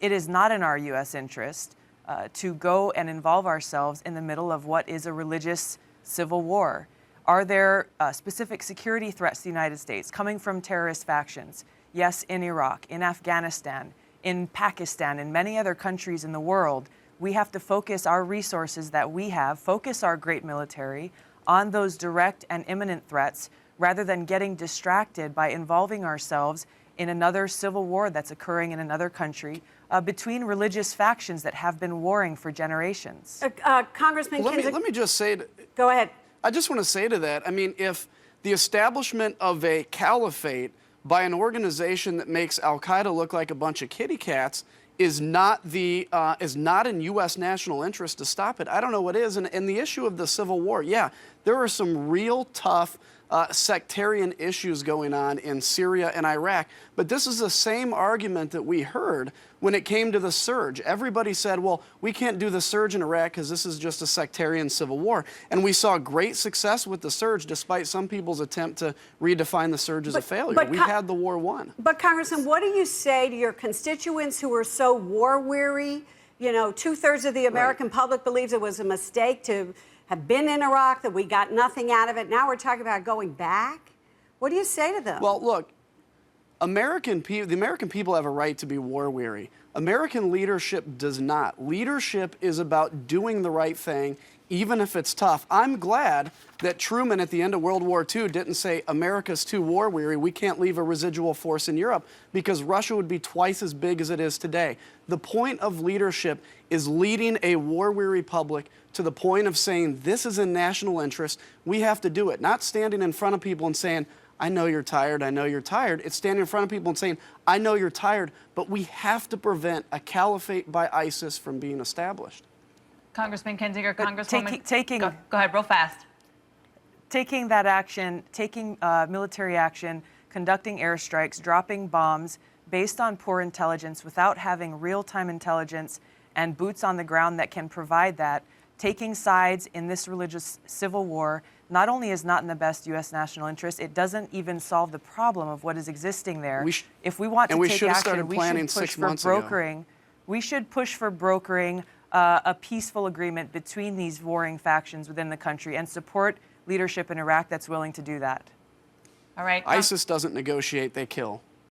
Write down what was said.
it is not in our U.S. interest to go and involve ourselves in the middle of what is a religious civil war. Are there specific security threats to the United States coming from terrorist factions? Yes, in Iraq, in Afghanistan, in Pakistan, in many other countries in the world. We have to focus our resources that we have, focus our great military on those direct and imminent threats rather than getting distracted by involving ourselves in another civil war that's occurring in another country between religious factions that have been warring for generations. Congressman Kinzinger, let me just say... Go ahead. I just want to say to that, I mean, if the establishment of a caliphate by an organization that makes al-Qaeda look like a bunch of kitty cats is not in U.S. national interest to stop it, I don't know what is. And the issue of the Civil War, yeah, there are some real tough sectarian issues going on in Syria and Iraq. But this is the same argument that we heard when it came to the surge. Everybody said, well, we can't do the surge in Iraq because this is just a sectarian civil war. And we saw great success with the surge, despite some people's attempt to redefine the surge as a failure. We had the war won. But, Congressman, what do you say to your constituents who are so war-weary? You know, 2/3 of the American public believes it was a mistake to have been in Iraq, that we got nothing out of it. Now we're talking about going back. What do you say to them? Well, look, the American people have a right to be war-weary. American leadership does not. Leadership is about doing the right thing, even if it's tough. I'm glad that Truman at the end of World War II didn't say, America's too war-weary, we can't leave a residual force in Europe, because Russia would be twice as big as it is today. The point of leadership is leading a war-weary public to the point of saying, this is in national interest, we have to do it. Not standing in front of people and saying, I know you're tired, I know you're tired. It's standing in front of people and saying, I know you're tired, but we have to prevent a caliphate by ISIS from being established. Congressman Kinzinger, Congresswoman, go ahead, real fast. Taking that action, taking military action, conducting airstrikes, dropping bombs based on poor intelligence without having real-time intelligence and boots on the ground that can provide that, taking sides in this religious civil war not only is not in the best U.S. national interest, it doesn't even solve the problem of what is existing there. If we want to take action, we should push for brokering. We should push for brokering a peaceful agreement between these warring factions within the country and support leadership in Iraq that's willing to do that. All right. ISIS doesn't negotiate, they kill.